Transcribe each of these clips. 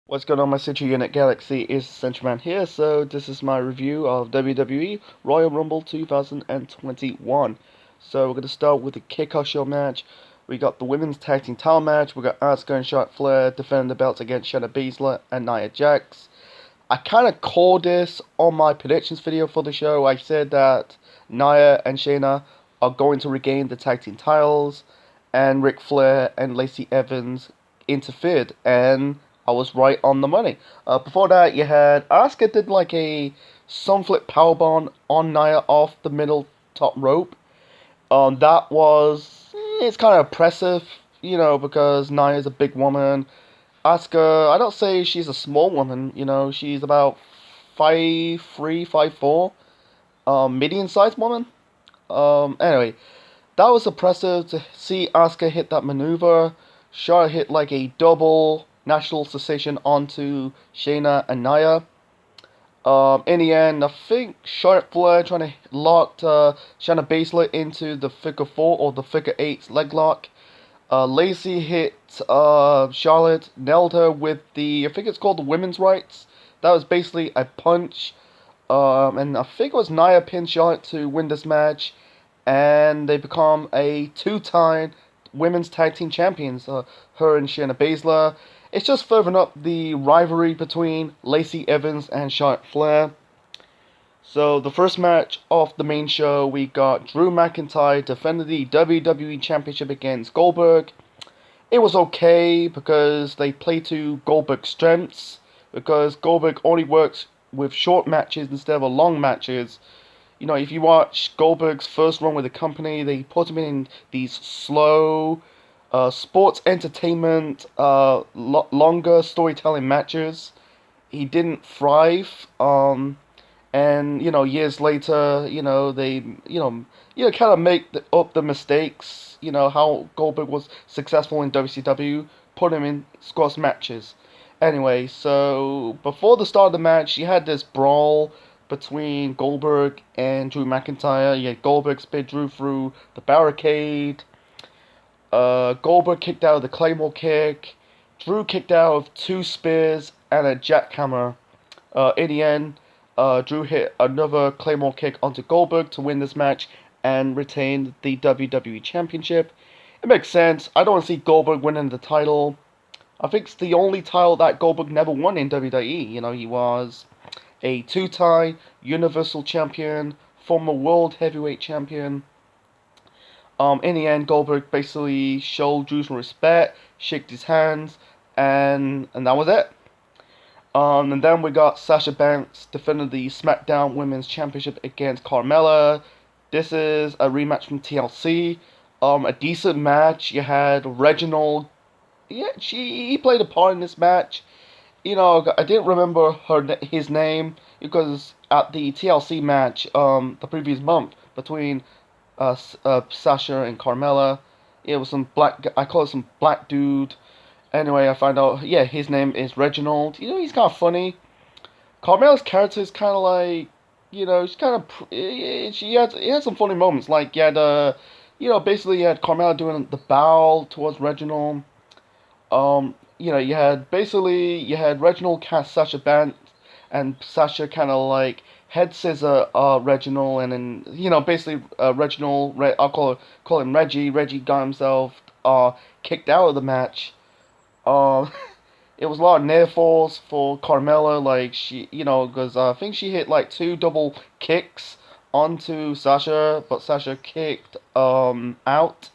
What's going on, my Central Unit Galaxy? Is Central Man here. So this is my review of WWE Royal Rumble 2021. So we're going to start with the kickoff show match. We got the women's tag team title match. We got Asuka and Charlotte Flair defending the belts against Shayna Baszler and Nia Jax. I kind of called this on my predictions video for the show. I said that Nia and Shayna are going to regain the tag team titles, and Ric Flair and Lacey Evans interfered, and I was right on the money. Before that, you had Asuka did like a sunflip powerbomb on Nia off the middle top rope. That was it's kind of impressive, because Nia's a big woman. Asuka, I don't say she's a small woman, she's about 5'3", 5'4", medium-sized woman. Anyway, that was impressive to see Asuka hit that maneuver. Charlotte hit like a double national secession onto Shayna and Nia. In the end, I think Charlotte Flair trying to lock Shayna Baszler into the figure 4 or the figure 8 leg lock. Lacey hit Charlotte, nailed her with I think it's called the women's rights. That was basically a punch. And I think it was Nia pinned Charlotte to win this match. And they become a two-time women's tag team champions, her and Shayna Baszler. It's just furthering up the rivalry between Lacey Evans and Charlotte Flair. So the first match of the main show, we got Drew McIntyre defending the WWE Championship against Goldberg. It was okay because they play to Goldberg's strengths, because Goldberg only works with short matches instead of long matches. If you watch Goldberg's first run with the company, they put him in these slow, sports entertainment, longer storytelling matches. He didn't thrive. And years later, they kind of make up the mistakes. How Goldberg was successful in WCW, put him in squash matches. Anyway, so before the start of the match, you had this brawl between Goldberg and Drew McIntyre. You had Goldberg spit Drew through the barricade. Goldberg kicked out of the Claymore kick. Drew kicked out of 2 spears and a jackhammer. In the end, Drew hit another Claymore kick onto Goldberg to win this match and retain the WWE Championship. It makes sense. I don't want to see Goldberg winning the title. I think it's the only title that Goldberg never won in WWE. He was a 2-time Universal Champion, former World Heavyweight Champion. In the end, Goldberg basically showed Drew some respect, shook his hands, and that was it. And then we got Sasha Banks defending the SmackDown Women's Championship against Carmella. This is a rematch from TLC. A decent match. You had Reginald. Yeah, he played a part in this match. I didn't remember his name because at the TLC match, the previous month between Sasha and Carmella, it was some I call it some black dude. Anyway, I find out, yeah, his name is Reginald. He's kind of funny. Carmella's character is kind of like, she's kind of, he had some funny moments. Like, you had, basically you had Carmella doing the bow towards Reginald. You had Reginald cast Sasha Banks, and Sasha kind of like head scissor Reginald, and then basically Reginald, I'll call him Reggie. Reggie got himself kicked out of the match. It was a lot of near falls for Carmella, like because I think she hit like 2 double kicks onto Sasha, but Sasha kicked out.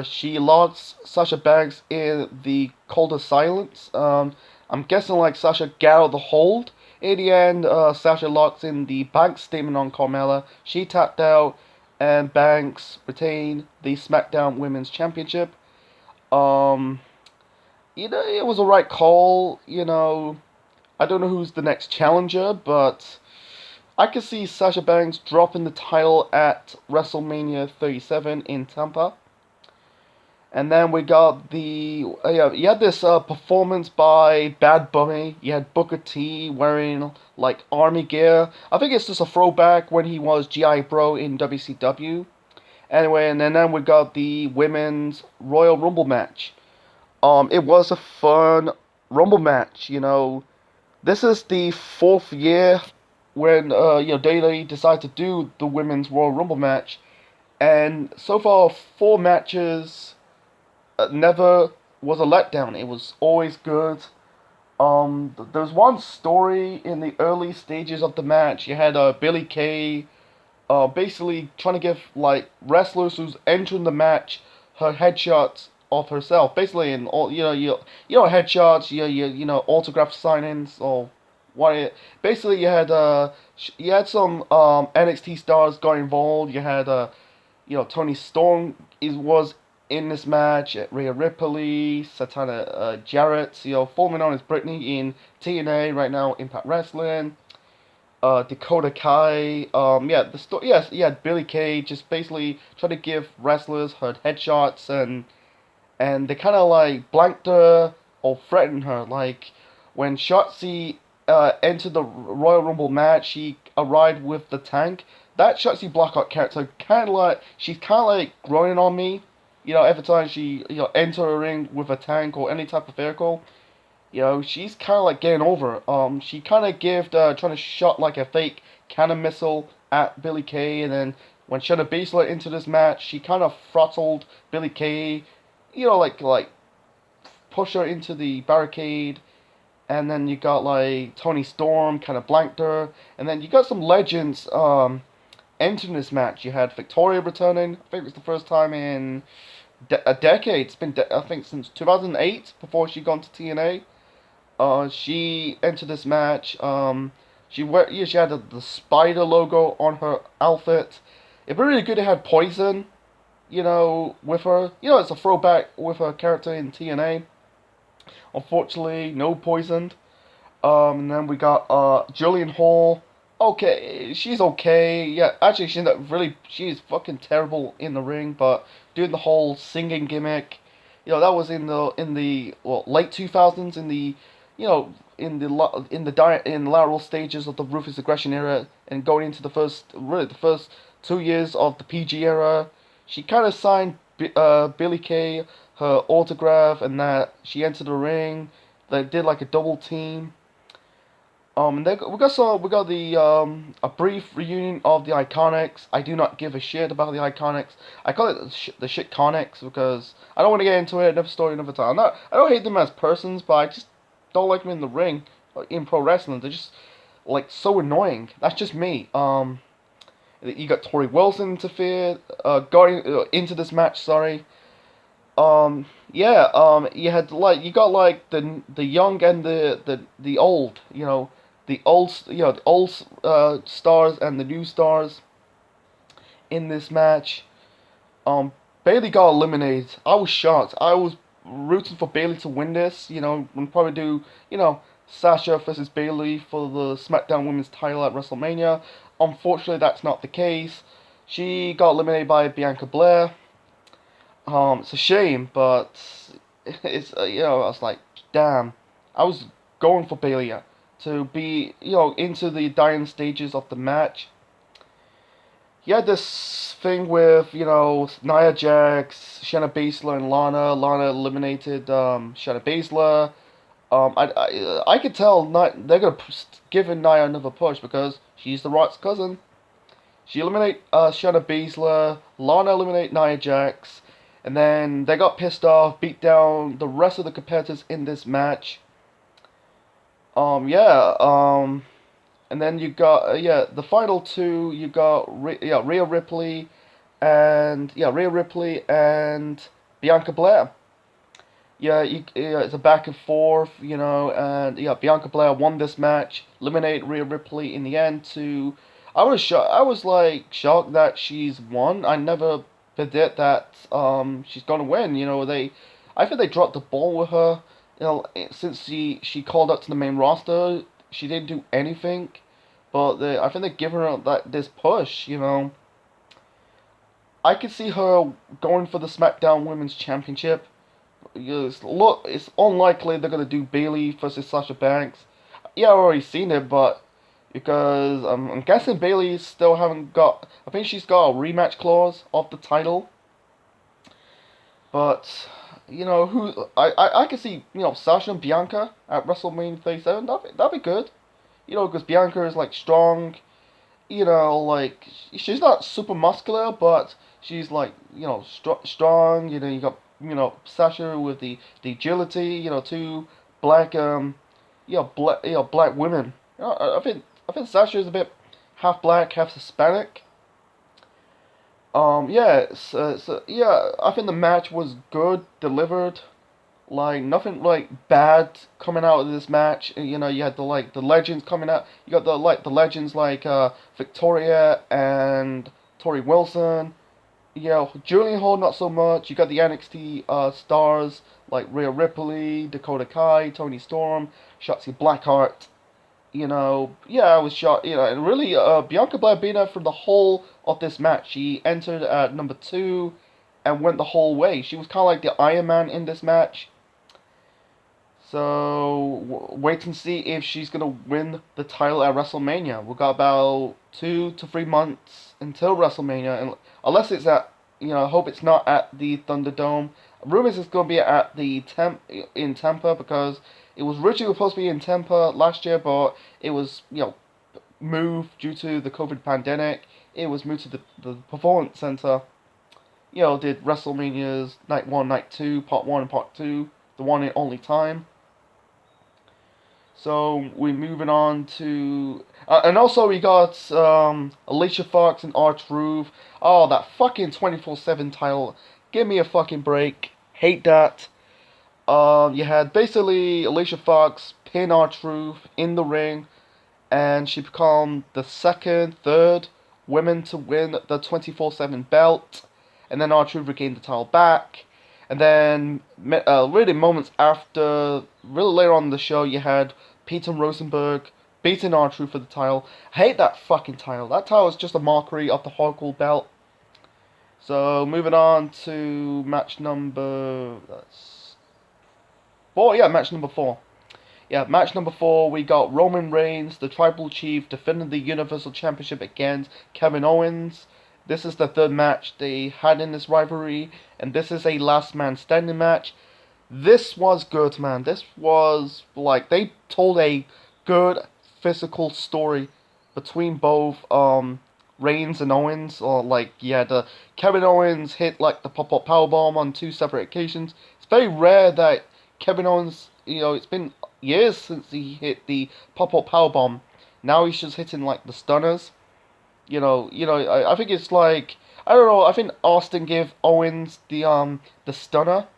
She lost Sasha Banks in the Cult of Silence. I'm guessing like Sasha got out of the hold. In the end, Sasha locks in the Banks statement on Carmella. She tapped out, and Banks retained the SmackDown Women's Championship. It was a right call. I don't know who's the next challenger, but I could see Sasha Banks dropping the title at WrestleMania 37 in Tampa. And then we got you had this performance by Bad Bunny. You had Booker T wearing like army gear. I think it's just a throwback when he was G.I. Bro in WCW. Anyway, and then we got the women's Royal Rumble match. It was a fun Rumble match. This is the fourth year when WWE decided to do the women's Royal Rumble match, and so far 4 matches never was a letdown. It was always good. There's one story in the early stages of the match. You had Billie Kay, basically trying to give like wrestlers who's entering the match her headshots of herself. Basically, in all headshots, autograph signings or what. Basically, you had some NXT stars got involved. You had Tony Storm was in this match. Rhea Ripley, Satana Jarrett, formerly known as Brittany in TNA, right now Impact Wrestling. Dakota Kai, yes, yeah, Billie Kay, just basically trying to give wrestlers her headshots, and they kind of like blanked her or threatened her. Like when Shotzi entered the Royal Rumble match, she arrived with the tank. That Shotzi Blackheart character she's kind of like growing on me. Every time she enter a ring with a tank or any type of vehicle, she's kind of like getting over. She kind of gave trying to shot like a fake cannon missile at Billie Kay, and then when Shayna Baszler into this match, she kind of throttled Billie Kay, like push her into the barricade, and then you got like Tony Storm kind of blanked her, and then you got some legends entering this match. You had Victoria returning. I think it was the first time in a decade. It's been I think since 2008 before she gone to TNA. She entered this match. She had the spider logo on her outfit. It'd be really good to have Poison, with her. It's a throwback with her character in TNA. Unfortunately, no Poison. And then we got Jillian Hall. Okay, she's okay. Yeah, actually, she's fucking terrible in the ring, but doing the whole singing gimmick, that was in the late 2000s, in the in the lateral stages of the Ruthless Aggression era, and going into the first 2 years of the PG era. She kind of signed Billie Kay her autograph, and that she entered the ring. They did like a double team. And we got the a brief reunion of the Iconics. I do not give a shit about the Iconics. I call it the shit Conics because I don't want to get into it. Another story, another time. I don't hate them as persons, but I just don't like them in the ring, in pro wrestling. They're just like so annoying. That's just me. You got Tori Wilson interfered, going into this match. Sorry. You got like the young and the old. The old stars and the new stars in this match. Bailey got eliminated. I was shocked. I was rooting for Bailey to win this. We'll probably do Sasha versus Bailey for the SmackDown Women's title at WrestleMania. Unfortunately, that's not the case. She got eliminated by Bianca Belair. It's a shame, but it's I was like, damn. I was going for Bailey to be into the dying stages of the match. You had this thing with Nia Jax, Shayna Baszler, and Lana. Lana eliminated Shayna Baszler. I could tell they're gonna give Nia another push because she's the Rock's cousin. She eliminated Shayna Baszler. Lana eliminated Nia Jax. And then they got pissed off, beat down the rest of the competitors in this match. And then you got the final two. You got Rhea Ripley and Bianca Belair. It's a back and forth, and Bianca Belair won this match, eliminated Rhea Ripley in the end. I was shocked that she's won. I never predict that she's gonna win. I think they dropped the ball with her. Since she called up to the main roster, she didn't do anything. But I think they're giving her this push. I could see her going for the SmackDown Women's Championship. It's unlikely they're gonna do Bailey versus Sasha Banks. Yeah, I've already seen it, but because I'm guessing Bailey still haven't got. I think she's got a rematch clause of the title. But you know, who I can see, you know, Sasha and Bianca at WrestleMania 37. That'd be good. You know, because Bianca is like strong. You know, like she's not super muscular, but she's like, you know, strong. You know, you got, you know, Sasha with the agility. You know, two black black women. You know, I think Sasha is a bit half black, half Hispanic. Yeah, yeah, I think the match was good, delivered. Like nothing like bad coming out of this match. You know, you had the legends coming out. You got the legends like Victoria and Tori Wilson. You know, Julian Hall not so much. You got the NXT stars like Rhea Ripley, Dakota Kai, Toni Storm, Shotzi Blackheart. You know, yeah, I was shocked. You know, and really, Bianca Belair beat her for the whole of this match. She entered at number 2 and went the whole way. She was kind of like the Iron Man in this match. So wait and see if she's gonna win the title at WrestleMania. We've got about 2 to 3 months until WrestleMania, and unless it's at, you know, I hope it's not at the Thunderdome. Rumors it's gonna be at the in Tampa, because it was originally supposed to be in Tampa last year, but it was, you know, moved due to the COVID pandemic. It was moved to the Performance Center. You know, did WrestleMania's Night 1, Night 2, Part 1 and Part 2, the one and only time. So we're moving on to, and also we got Alicia Fox and R-Truth. Oh, that fucking 24/7 title! Give me a fucking break. Hate that. You had basically Alicia Fox pin R-Truth in the ring, and she became the second, third women to win the 24/7 belt, and then R-Truth regained the title back. And then, really moments after, really later on in the show, you had Peter Rosenberg beating R-Truth for the title. I hate that fucking title. That title is just a mockery of the hardcore belt. So, moving on to match number 4. Yeah, match number 4. Yeah, match number 4, we got Roman Reigns, the Tribal Chief, defending the Universal Championship against Kevin Owens. This is the third match they had in this rivalry, and this is a last man standing match. This was good, man. This was, like, they told a good physical story between both Reigns and Owens. Or, like, yeah, the Kevin Owens hit, like, the pop-up powerbomb on 2 separate occasions. It's very rare that Kevin Owens, you know, it's been years since he hit the pop-up powerbomb. Now he's just hitting, like, the stunners. I think it's like, I don't know. I think Austin gave Owens the stunner,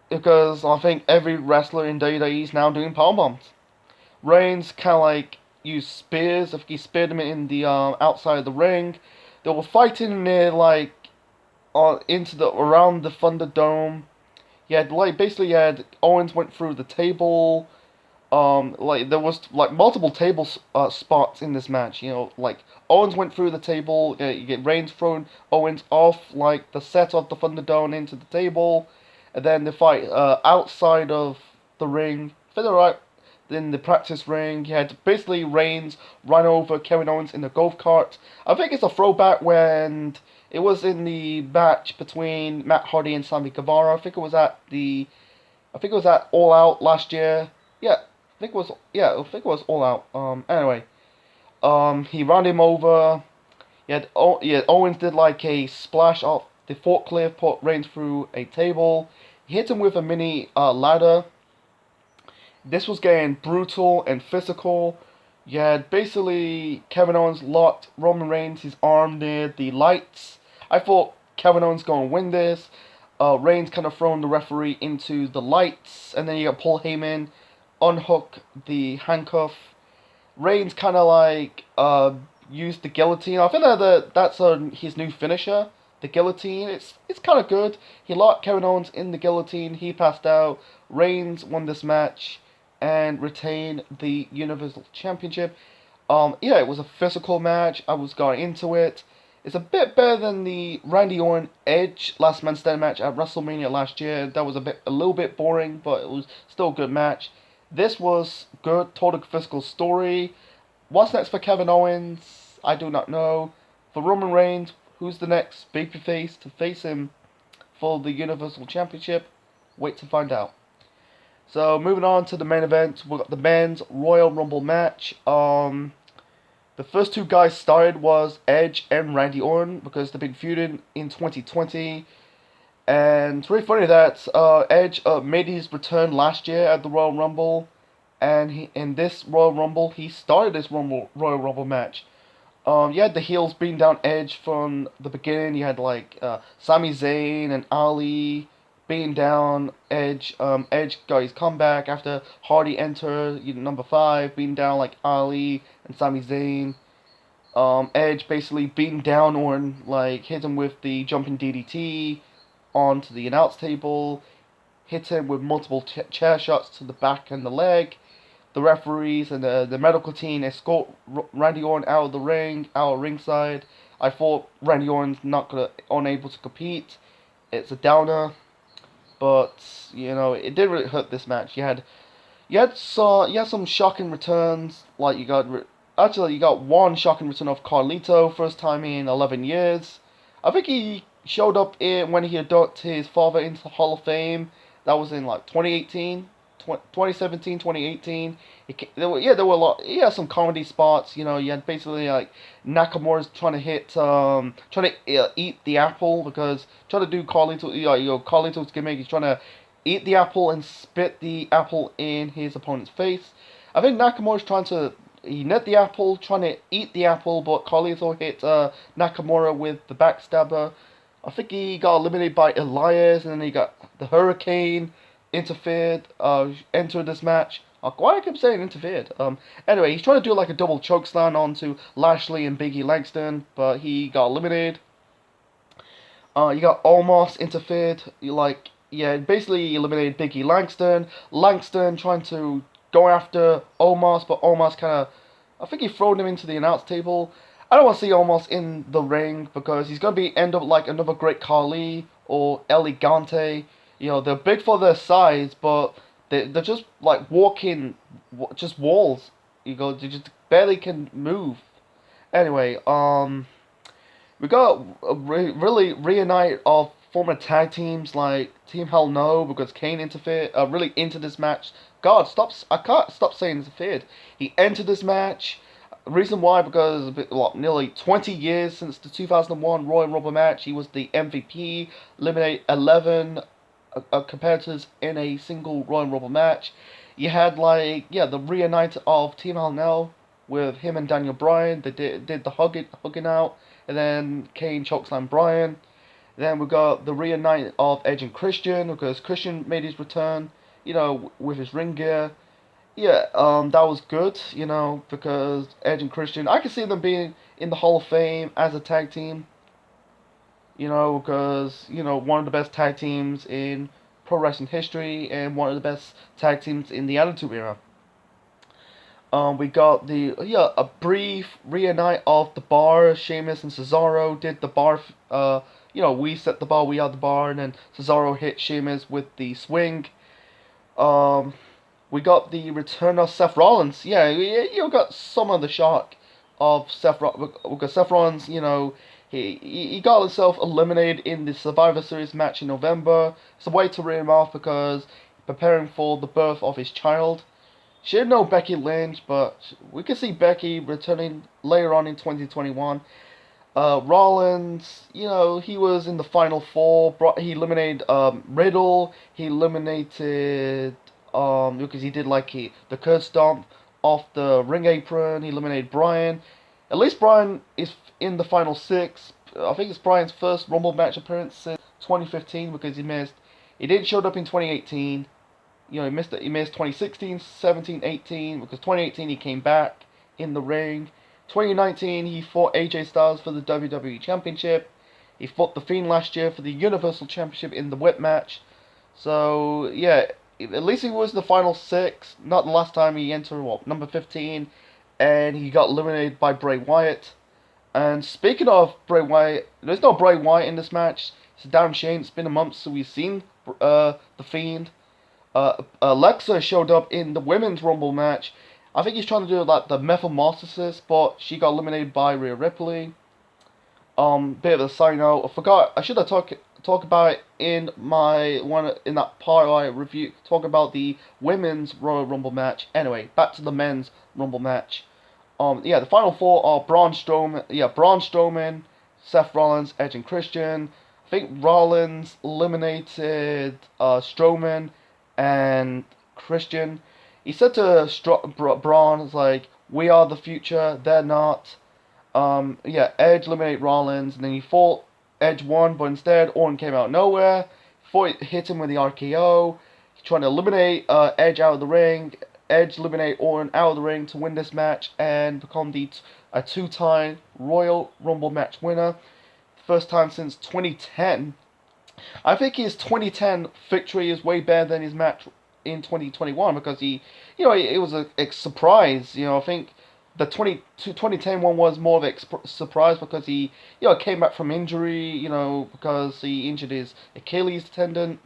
because I think every wrestler in WWE is now doing power bombs. Reigns kind of like used spears. I think he speared him in the outside of the ring. They were fighting near like into the around the Thunderdome. You had Owens went through the table. Like there was like multiple table spots in this match. You know, like Owens went through the table. You get Reigns thrown Owens off like the set of the Thunderdome into the table, and then the fight outside of the ring. Further right in the practice ring, you had basically Reigns run over Kevin Owens in the golf cart. I think it's a throwback when it was in the match between Matt Hardy and Sammy Guevara. I think it was at All Out last year. Yeah, I think it was All Out. Anyway, he ran him over. Owens did like a splash off the forklift, put Reigns through a table. He hit him with a mini ladder. This was getting brutal and physical. You had basically Kevin Owens locked Roman Reigns, his arm near the lights. I thought Kevin Owens going to win this. Reigns kind of thrown the referee into the lights, and then you got Paul Heyman unhook the handcuff. Reigns kind of like used the guillotine. I think that's his new finisher, the guillotine. It's kind of good. He locked Kevin Owens in the guillotine. He passed out. Reigns won this match and retained the Universal Championship. It was a physical match. I was going into it. It's a bit better than the Randy Orton Edge last man standing match at WrestleMania last year. That was a little bit boring, but it was still a good match. This was good, told a physical story. What's next for Kevin Owens? I do not know. For Roman Reigns, who's the next babyface to face him? for the Universal Championship? Wait to find out. So moving on to the main event, we got the men's Royal Rumble match. The first two guys started was Edge and Randy Orton because they've been feuding in 2020. And it's really funny that Edge made his return last year at the Royal Rumble, and in this Royal Rumble he started this Royal Rumble match. You had the heels beating down Edge from the beginning. You had like Sami Zayn and Ali beating down Edge. Edge got his comeback after Hardy entered number 5, beating down like Ali and Sami Zayn. Edge basically beating down Orton, like hit him with the jumping DDT onto the announce table, hit him with multiple chair shots to the back and the leg. The referees and the medical team escort Randy Orton out of the ring, out of ringside. I thought Randy Orton's unable to compete. It's a downer, but it didn't really hurt this match. You had some shocking returns. Like you got one shocking return of Carlito, first time in 11 years. I think he showed up when he inducted his father into the Hall of Fame. That was in like 2018. 2017, 2018. There were a lot. He had some comedy spots. You had basically like Nakamura's trying to eat the apple because trying to do Carlito. Carlito's gimmick. He's trying to eat the apple and spit the apple in his opponent's face. I think Nakamura's trying to net the apple, trying to eat the apple, but Carlito hit Nakamura with the backstabber. I think he got eliminated by Elias, and then he got the Hurricane interfered, entered this match. Why I keep saying interfered? Anyway, he's trying to do like a double chokeslam onto Lashley and Biggie Langston, but he got eliminated. You got Omos interfered. Basically eliminated Biggie Langston. Langston trying to go after Omos, but Omos I think he thrown him into the announce table. I don't want to see Omos in the ring because he's going to end up like another Great Khali or El Gigante. They're big for their size, but they're just like walking, just walls. They just barely can move. Anyway, we got a really reunite of former tag teams like Team Hell No because Kane interfered, really into this match. God, I can't stop saying interfered. He entered this match. Reason why, because nearly 20 years since the 2001 Royal Rumble match, he was the MVP, eliminated 11 competitors in a single Royal Rumble match. You had the reunite of Team Hell No with him and Daniel Bryan. They did the hugging out, and then Kane chokeslammed Bryan. Then we got the reunite of Edge and Christian because Christian made his return, with his ring gear. Yeah, that was good, because Edge and Christian, I could see them being in the Hall of Fame as a tag team. Because, one of the best tag teams in pro wrestling history and one of the best tag teams in the Attitude Era. We got a brief reunite of the Bar. Sheamus and Cesaro did the Bar, we set the bar, we are the bar, and then Cesaro hit Sheamus with the swing. We got the return of Seth Rollins. Yeah, you got some of the shock of Seth Rollins, because Seth Rollins, he got himself eliminated in the Survivor Series match in November. It's a way to write him off because preparing for the birth of his child. She didn't know Becky Lynch, but we can see Becky returning later on in 2021. Rollins, he was in the Final Four. He eliminated Riddle. He eliminated because he did the curb stomp off the ring apron. He eliminated Bryan. At least Bryan is in the final 6. I think it's Bryan's first Rumble match appearance since 2015 because he missed. He didn't show up in 2018. He missed 2016, 17, 18 because 2018 he came back in the ring. 2019 he fought AJ Styles for the WWE Championship. He fought The Fiend last year for the Universal Championship in the whip match. So yeah, at least he was the final 6. Not the last time he entered number 15. And he got eliminated by Bray Wyatt. And speaking of Bray Wyatt, there's no Bray Wyatt in this match. It's Darren Shane. It's been a month since we've seen The Fiend. Alexa showed up in the Women's Rumble match. I think he's trying to do the Metamorphosis, but she got eliminated by Rhea Ripley. Bit of a side note. I should have talk about it in that part I review. Talk about the women's Royal Rumble match. Anyway, back to the men's Rumble match. Yeah, the final four are Braun Strowman, Seth Rollins, Edge, and Christian. I think Rollins eliminated Strowman and Christian. He said to Braun, "It's like we are the future, they're not." Yeah, Edge eliminated Rollins, and then he fought. Edge won, but instead Orton came out of nowhere. Hit him with the RKO. He's trying to eliminate Edge out of the ring. Edge eliminate Orton out of the ring to win this match and become a two-time Royal Rumble match winner. First time since 2010. I think his 2010 victory is way better than his match in 2021 because it was a surprise. I think the 2010 one was more of a surprise because he, came back from injury, because he injured his Achilles tendon.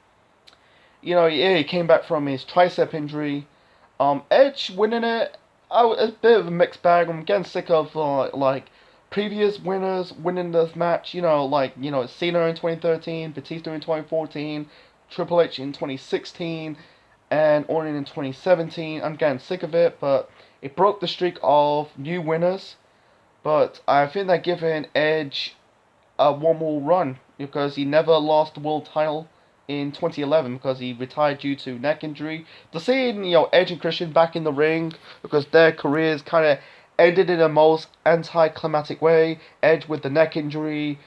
He came back from his tricep injury. Edge winning it, a bit of a mixed bag. I'm getting sick of like previous winners winning this match. Cena in 2013, Batista in 2014, Triple H in 2016, and Orton in 2017. I'm getting sick of it, but it broke the streak of new winners. But I think they're giving Edge one more run because he never lost the world title in 2011 because he retired due to neck injury. To seeing Edge and Christian back in the ring because their careers kind of ended in a most anticlimactic way. Edge with the neck injury,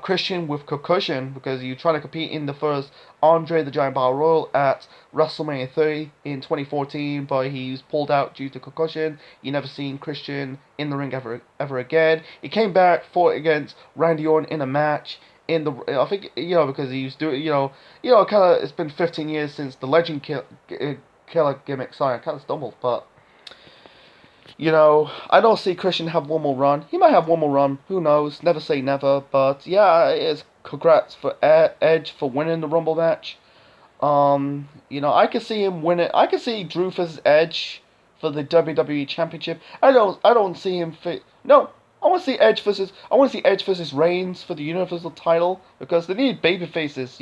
Christian with concussion because he was trying to compete in the first Andre the Giant Battle Royal at WrestleMania 30 in 2014, but he was pulled out due to concussion. You never seen Christian in the ring ever again. He came back, fought against Randy Orton in a match. I think because he was doing kind of, it's been 15 years since the Legend Killer gimmick. Sorry, I kind of stumbled, but I don't see Christian have one more run. He might have one more run. Who knows? Never say never. But yeah, it's congrats for Edge for winning the Rumble match. I could see him win it. I could see Drew versus Edge for the WWE Championship. I don't see him fit. No, I want to see Edge versus Reigns for the Universal title because they need baby faces.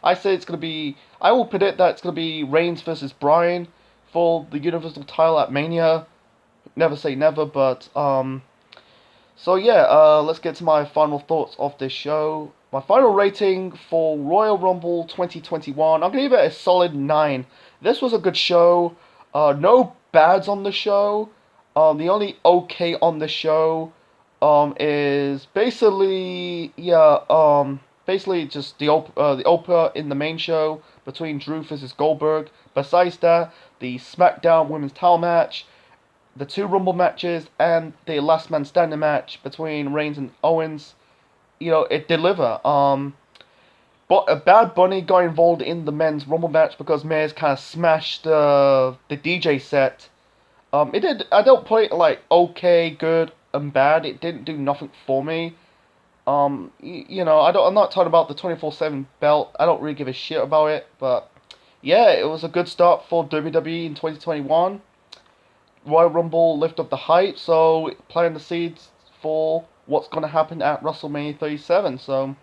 I say it's gonna be. I will predict that it's gonna be Reigns versus Bryan for the Universal title at Mania. Never say never, but So yeah, let's get to my final thoughts of this show. My final rating for Royal Rumble 2021, I'm gonna give it a solid 9. This was a good show. No bads on the show. The only okay on the show is basically basically just the Oprah in the main show between Drew versus Goldberg. Besides that, the SmackDown Women's Title match, the 2 Rumble matches, and the Last Man Standing match between Reigns and Owens, it deliver. But Bad Bunny got involved in the men's Rumble match because Miz kind of smashed the DJ set. It did. I don't put it like okay, good, and bad. It didn't do nothing for me. I'm not talking about the 24/7 belt. I don't really give a shit about it. But yeah, it was a good start for WWE in 2021. Royal Rumble lift up the hype, so planting the seeds for what's gonna happen at WrestleMania 37. So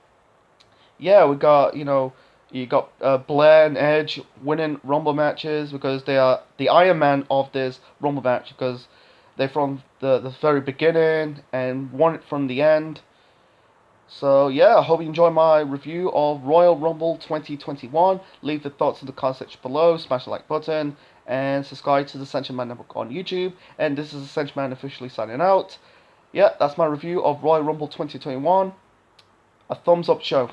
yeah, we got you got Blair and Edge winning Rumble matches because they are the Iron Man of this Rumble match because they're from the very beginning and won it from the end. So yeah, I hope you enjoy my review of Royal Rumble 2021. Leave the thoughts in the comment section below, smash the like button, and subscribe to the Ascension Man Network on YouTube. And this is Ascension Man officially signing out. Yeah, that's my review of Royal Rumble 2021. A thumbs up show.